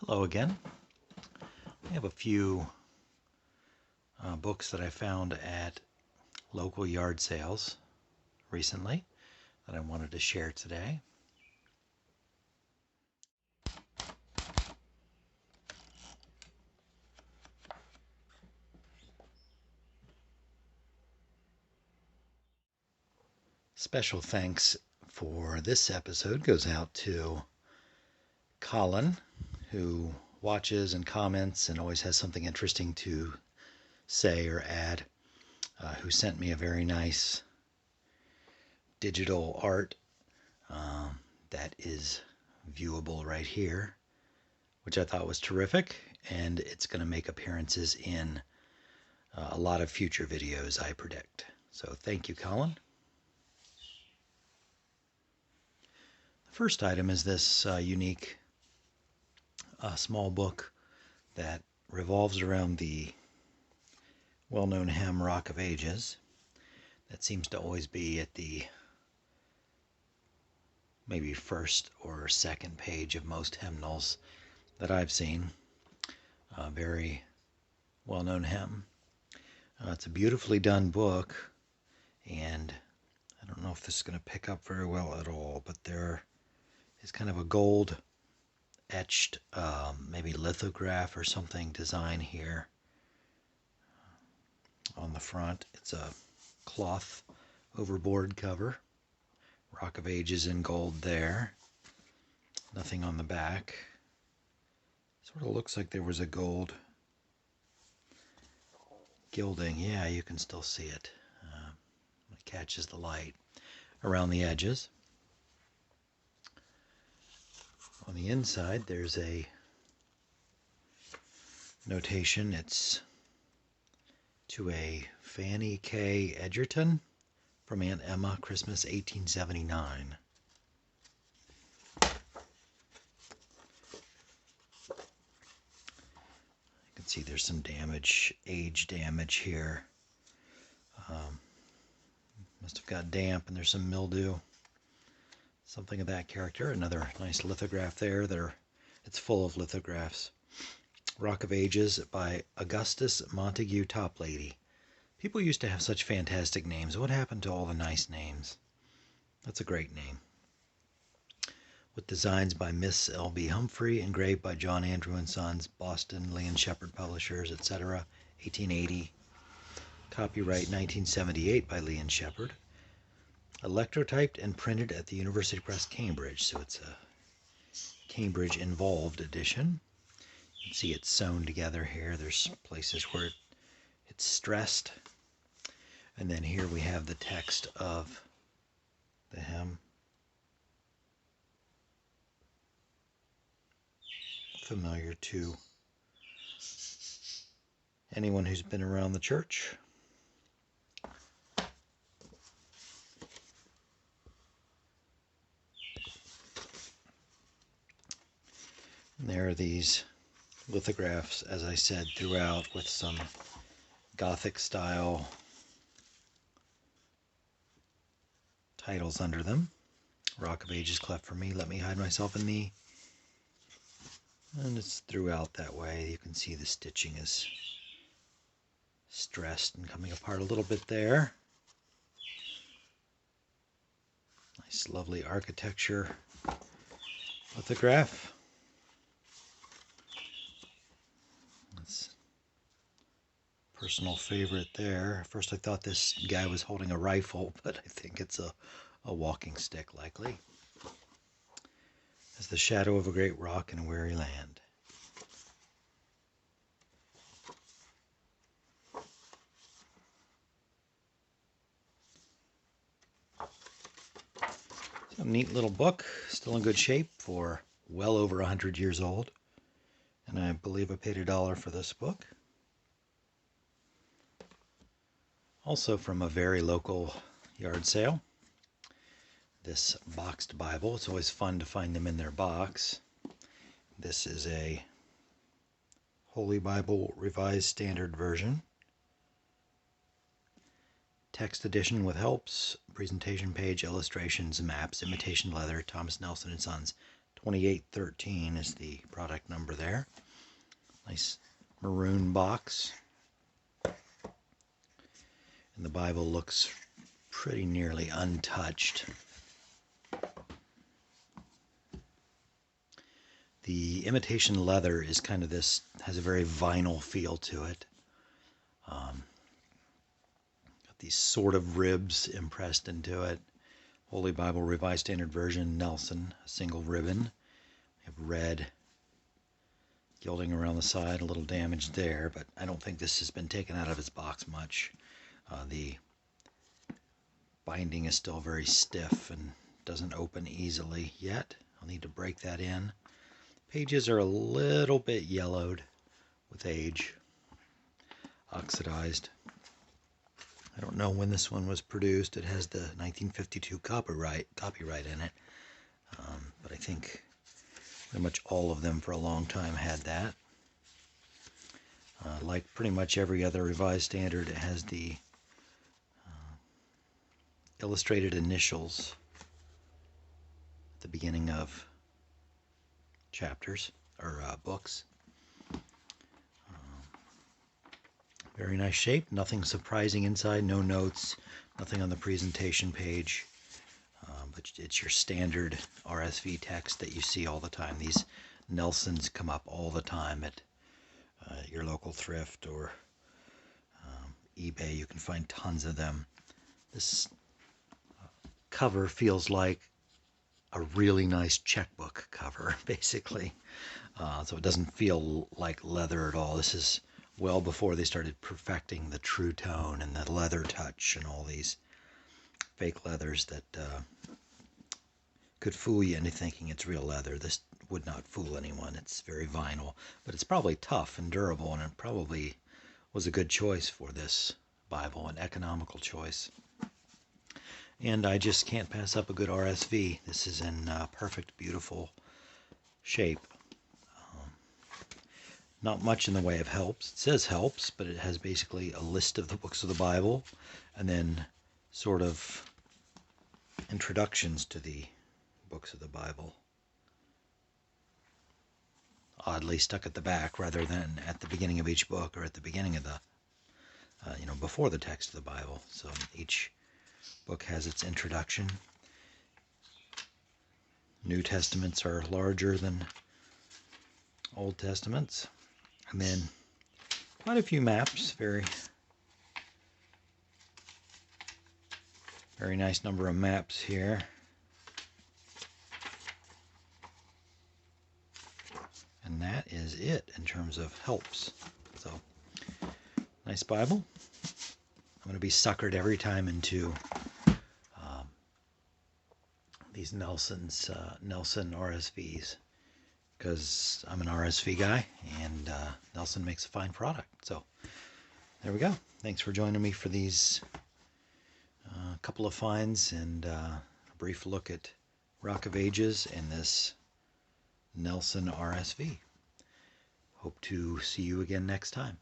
Hello again. I have a few books that I found at local yard sales recently that I wanted to share today. Special thanks for this episode goes out to Colin, who watches and comments and always has something interesting to say or add, who sent me a very nice digital art that is viewable right here, which I thought was terrific, and it's going to make appearances in a lot of future videos, I predict. So thank you, Colin. The first item is this unique small book that revolves around the well-known hymn Rock of Ages. That seems to always be at the maybe first or second page of most hymnals that I've seen. A very well-known hymn. It's a beautifully done book, and I don't know if this is going to pick up very well at all, but there is kind of a gold etched, maybe lithograph or something design here on the front. It's a cloth overboard cover. Rock of Ages in gold there. Nothing on the back. Sort of looks like there was a gold gilding. Yeah, you can still see it. It catches the light around the edges. On the inside, there's a notation. It's to a Fanny K. Edgerton from Aunt Emma, Christmas 1879. You can see there's some damage, age damage here. Must have got damp and there's some mildew. Something of that character. Another nice lithograph there. It's full of lithographs. Rock of Ages by Augustus Montague Toplady. People used to have such fantastic names. What happened to all the nice names? That's a great name. With designs by Miss L.B. Humphrey, engraved by John Andrew & Sons, Boston, Lee and Shepard Publishers, etc., 1880. Copyright 1978 by Lee and Shepard. Electrotyped and printed at the University Press, Cambridge. So it's a Cambridge-involved edition. You can see it's sewn together here. There's places where it's stressed. And then here we have the text of the hymn. Familiar to anyone who's been around the church. And there are these lithographs, as I said, throughout with some Gothic style titles under them. Rock of Ages cleft for me, let me hide myself in thee. And it's throughout that way. You can see the stitching is stressed and coming apart a little bit there. Nice, lovely architecture lithograph. That's a personal favorite there. First I thought this guy was holding a rifle, but I think it's a walking stick likely. As the shadow of a great rock in a weary land. So, neat little book, still in good shape for well over 100 years old. And I believe I paid $1 for this book. Also from a very local yard sale. This boxed Bible. It's always fun to find them in their box. This is a Holy Bible Revised Standard Version. Text edition with helps, presentation page, illustrations, maps, imitation leather, Thomas Nelson & Sons, 2813 is the product number there. Nice maroon box. And the Bible looks pretty nearly untouched. The imitation leather is kind of this, has a very vinyl feel to it. Got these sort of ribs impressed into it. Holy Bible Revised Standard Version, Nelson, a single ribbon. We have red gilding around the side, a little damage there, but I don't think this has been taken out of its box much. The binding is still very stiff and doesn't open easily yet. I'll need to break that in. Pages are a little bit yellowed with age, oxidized. I don't know when this one was produced. It has the 1952 copyright in it, but I think pretty much all of them for a long time had that. Like pretty much every other Revised Standard, it has the illustrated initials at the beginning of chapters or books. Very nice shape, nothing surprising inside, no notes, nothing on the presentation page, but it's your standard RSV text that you see all the time. These Nelsons come up all the time at your local thrift or eBay. You can find tons of them. This cover feels like a really nice checkbook cover, basically. So it doesn't feel like leather at all. This is well before they started perfecting the true tone and the leather touch and all these fake leathers that could fool you into thinking it's real leather. This would not fool anyone. It's very vinyl, but it's probably tough and durable, and it probably was a good choice for this Bible, an economical choice. And I just can't pass up a good RSV. This is in perfect, beautiful shape. Not much in the way of helps. It says helps, but it has basically a list of the books of the Bible and then sort of introductions to the books of the Bible. Oddly stuck at the back rather than at the beginning of each book or at the beginning of the, before the text of the Bible. So each book has its introduction. New Testaments are larger than Old Testaments. And then quite a few maps, very nice number of maps here. And that is it in terms of helps. So, nice Bible. I'm going to be suckered every time into these Nelson RSVs, because I'm an RSV guy, and Nelson makes a fine product. So there we go. Thanks for joining me for these couple of finds and a brief look at Rock of Ages and this Nelson RSV. Hope to see you again next time.